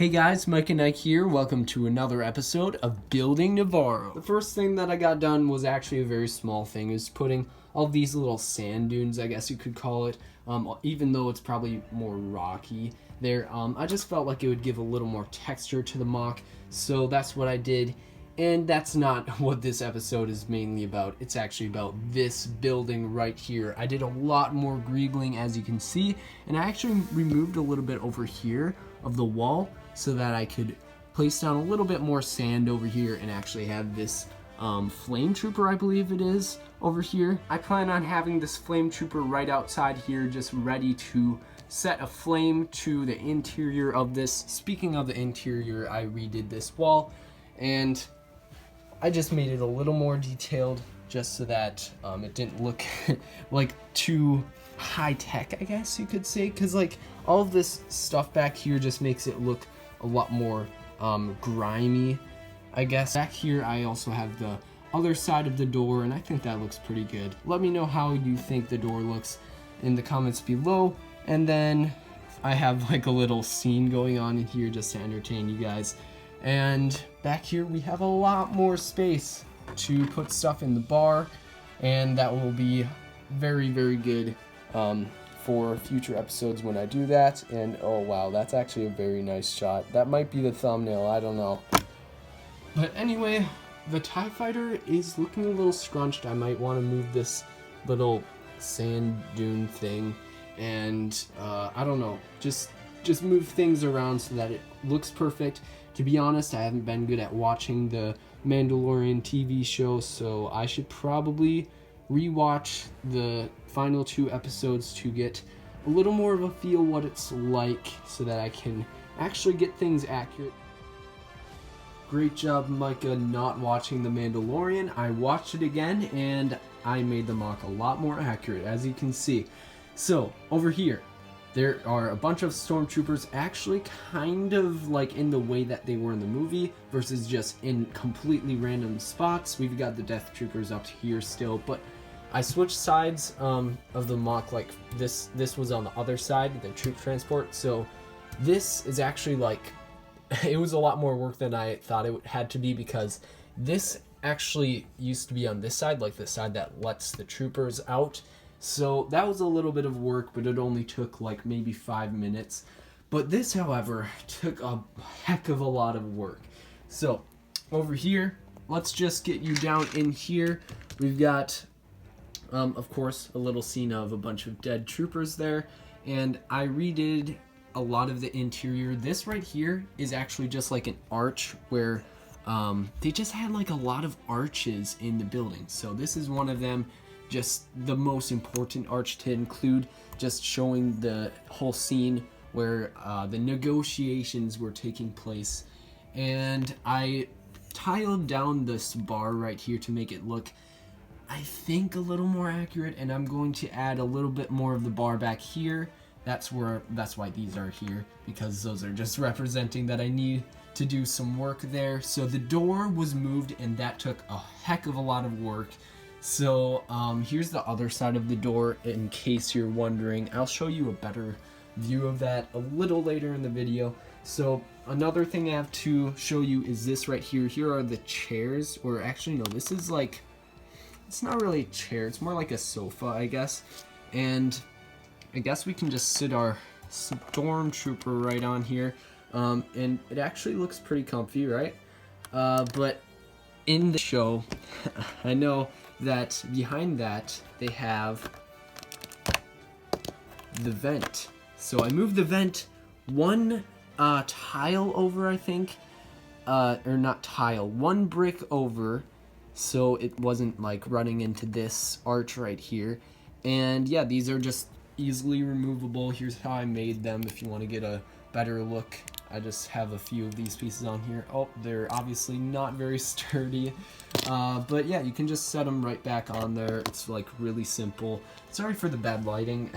Hey guys, MicahNike here. Welcome to another episode of Building Nevarro. The first thing that I got done was actually a very small thing. It was putting all these little sand dunes, I guess you could call it, even though it's probably more rocky there. I just felt like it would give a little more texture to the MOC, so that's what I did. And that's not what this episode is mainly about. It's actually about this building right here. I did a lot more greebling, as you can see, and I actually removed a little bit over here of the wall so that I could place down a little bit more sand over here and actually have this flame trooper, I believe it is, over here. I plan on having this flame trooper right outside here, just ready to set a flame to the interior of this. Speaking of the interior, I redid this wall and I just made it a little more detailed just so that it didn't look like too high tech, I guess you could say, because like all of this stuff back here just makes it look a lot more grimy, I guess. Back here I also have the other side of the door, and I think that looks pretty good. Let me know how you think the door looks in the comments below. And then I have like a little scene going on in here just to entertain you guys. And back here we have a lot more space to put stuff in the bar, and that will be very, very good for future episodes when I do that. And oh wow, that's actually a very nice shot. That might be the thumbnail, I don't know. But anyway, the TIE fighter is looking a little scrunched. I might want to move this little sand dune thing and I don't know, just move things around so that it looks perfect. To be honest, I haven't been good at watching the Mandalorian TV show, so I should probably rewatch the final 2 episodes to get a little more of a feel what it's like so that I can actually get things accurate. Great job, Micah, not watching The Mandalorian. I watched it again and I made the MOC a lot more accurate, as you can see. So over here there are a bunch of stormtroopers, actually kind of like in the way that they were in the movie versus just in completely random spots. We've got the death troopers up here still, but I switched sides of the MOC. Like this was on the other side, the troop transport, so this is actually like it was a lot more work than I thought it had to be, because this actually used to be on this side, like the side that lets the troopers out. So that was a little bit of work, but it only took like maybe 5 minutes. But this, however, took a heck of a lot of work. So over here, let's just get you down in here. We've got, of course, a little scene of a bunch of dead troopers there. And I redid a lot of the interior. This right here is actually just like an arch where they just had like a lot of arches in the building. So this is one of them. Just the most important arch to include, just showing the whole scene where the negotiations were taking place. And I tiled down this bar right here to make it look, I think, a little more accurate, and I'm going to add a little bit more of the bar back here. That's why these are here, because those are just representing that I need to do some work there. So the door was moved, and that took a heck of a lot of work. So here's the other side of the door, in case you're wondering. I'll show you a better view of that a little later in the video. So another thing I have to show you is this right here. Here are the chairs, or actually no, this is like, it's not really a chair, it's more like a sofa, I guess. And I guess we can just sit our stormtrooper right on here. And it actually looks pretty comfy, right? But in the show, I know that behind that they have the vent. So I moved the vent one tile over, I think, or not tile, one brick over, so it wasn't like running into this arch right here. And yeah, these are just easily removable. Here's how I made them if you want to get a better look. I just have a few of these pieces on here. Oh, they're obviously not very sturdy. But yeah, you can just set them right back on there. It's like really simple. Sorry for the bad lighting.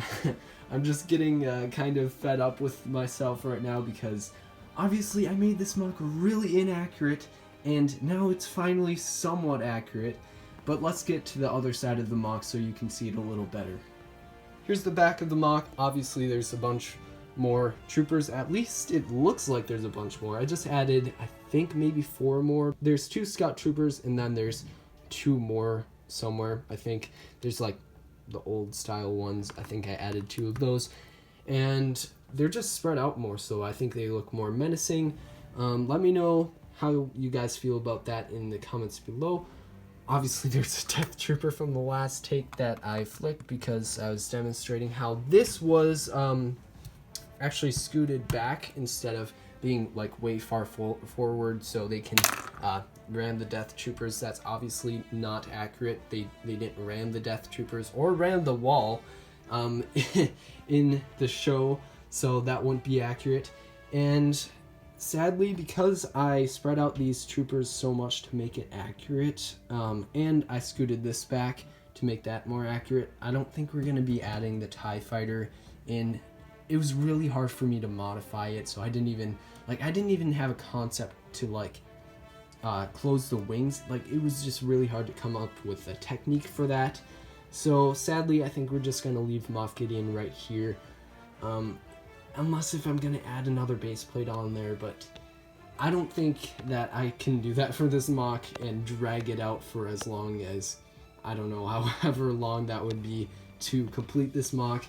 I'm just getting kind of fed up with myself right now, because obviously I made this MOC really inaccurate, and now it's finally somewhat accurate. But let's get to the other side of the MOC so you can see it a little better. Here's the back of the MOC. Obviously there's a bunch more troopers. At least it looks like there's a bunch more. I just added, I think, maybe 4 more. There's 2 scout troopers, and then there's 2 more somewhere. I think there's like the old style ones. I think I added 2 of those, and they're just spread out more, so I think they look more menacing. Let me know how you guys feel about that in the comments below. Obviously, there's a death trooper from the last take that I flicked because I was demonstrating how this was actually scooted back instead of being like way far forward so they can ram the death troopers. That's obviously not accurate. They didn't ram the death troopers or ram the wall in the show, so that wouldn't be accurate. And sadly, because I spread out these troopers so much to make it accurate, and I scooted this back to make that more accurate, I don't think we're going to be adding the TIE fighter in. It was really hard for me to modify it, so I didn't even have a concept to close the wings. Like, it was just really hard to come up with a technique for that. So sadly, I think we're just going to leave Moff Gideon right here. Unless if I'm going to add another base plate on there, but I don't think that I can do that for this MOC and drag it out for as long as, I don't know, however long that would be to complete this MOC.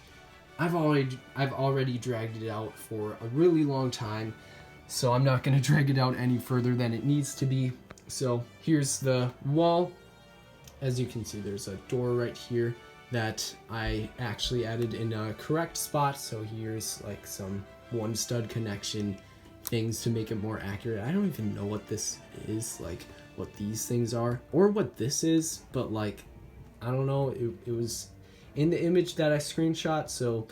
I've already dragged it out for a really long time, so I'm not going to drag it out any further than it needs to be. So here's the wall. As you can see, there's a door right here that I actually added in a correct spot. So here's like some 1 stud connection things to make it more accurate. I don't even know what this is, like what these things are or what this is, but like, I don't know. It was in the image that I screenshot, so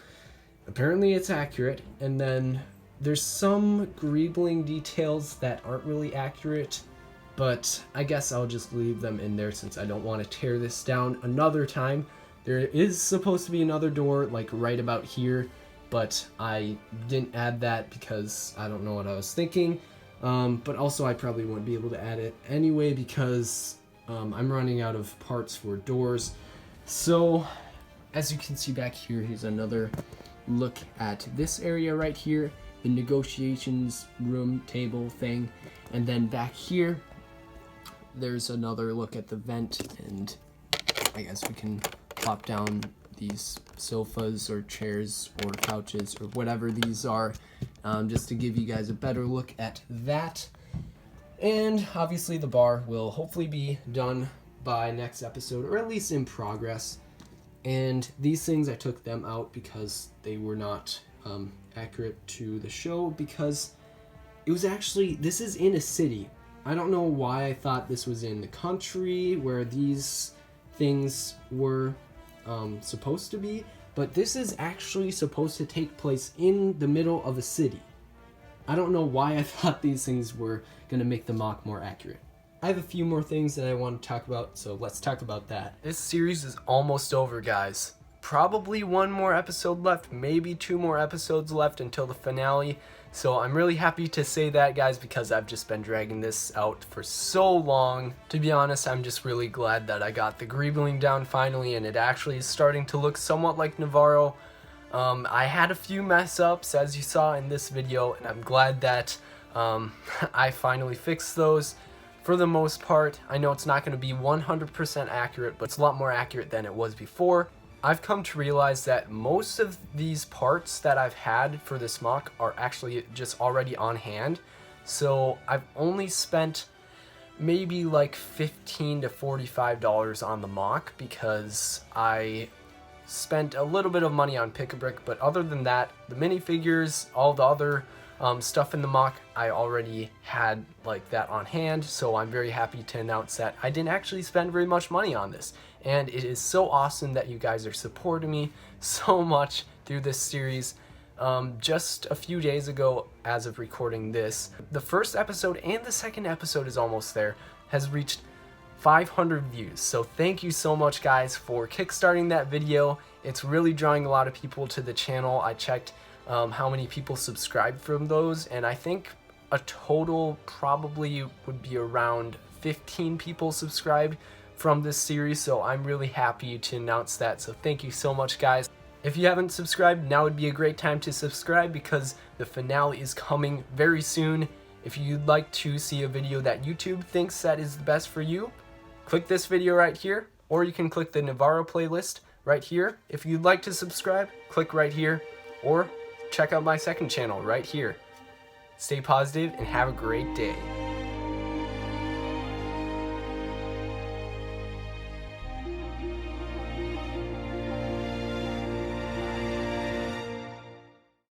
apparently it's accurate. And then there's some Greebling details that aren't really accurate, but I guess I'll just leave them in there since I don't want to tear this down another time. There is supposed to be another door like right about here, but I didn't add that because I don't know what I was thinking. But also I probably wouldn't be able to add it anyway because I'm running out of parts for doors. So as you can see back here, here's another look at this area right here, the negotiations room table thing. And then back here, there's another look at the vent, and I guess we can plop down these sofas or chairs or couches or whatever these are, just to give you guys a better look at that. And obviously the bar will hopefully be done by next episode, or at least in progress. And these things, I took them out because they were not accurate to the show, because it was actually, this is in a city. I don't know why I thought this was in the country where these things were supposed to be, but this is actually supposed to take place in the middle of a city. I don't know why I thought these things were going to make the MOC more accurate. I have a few more things that I want to talk about, so let's talk about that. This series is almost over, guys. Probably 1 more episode left, maybe 2 more episodes left until the finale. So I'm really happy to say that, guys, because I've just been dragging this out for so long. To be honest, I'm just really glad that I got the Greebling down finally, and it actually is starting to look somewhat like Nevarro. I had a few mess ups, as you saw in this video, and I'm glad that I finally fixed those. For the most part, I know it's not going to be 100% accurate, but it's a lot more accurate than it was before. I've come to realize that most of these parts that I've had for this MOC are actually just already on hand. So I've only spent maybe like $15 to $45 on the MOC because I spent a little bit of money on Pick-a-Brick, but other than that, the minifigures, all the other stuff in the MOC, I already had like that on hand, so I'm very happy to announce that I didn't actually spend very much money on this. And it is so awesome that you guys are supporting me so much through this series. Just a few days ago, as of recording this, the first episode and the second episode is almost there, has reached 500 views. So thank you so much, guys, for kickstarting that video. It's really drawing a lot of people to the channel. I checked how many people subscribed from those, and I think a total probably would be around 15 people subscribed from this series, so I'm really happy to announce that. So thank you so much, guys. If you haven't subscribed, now would be a great time to subscribe because the finale is coming very soon. If you'd like to see a video that YouTube thinks that is the best for you, click this video right here, or you can click the Nevarro playlist right here. If you'd like to subscribe, click right here, or check out my second channel right here. Stay positive and have a great day.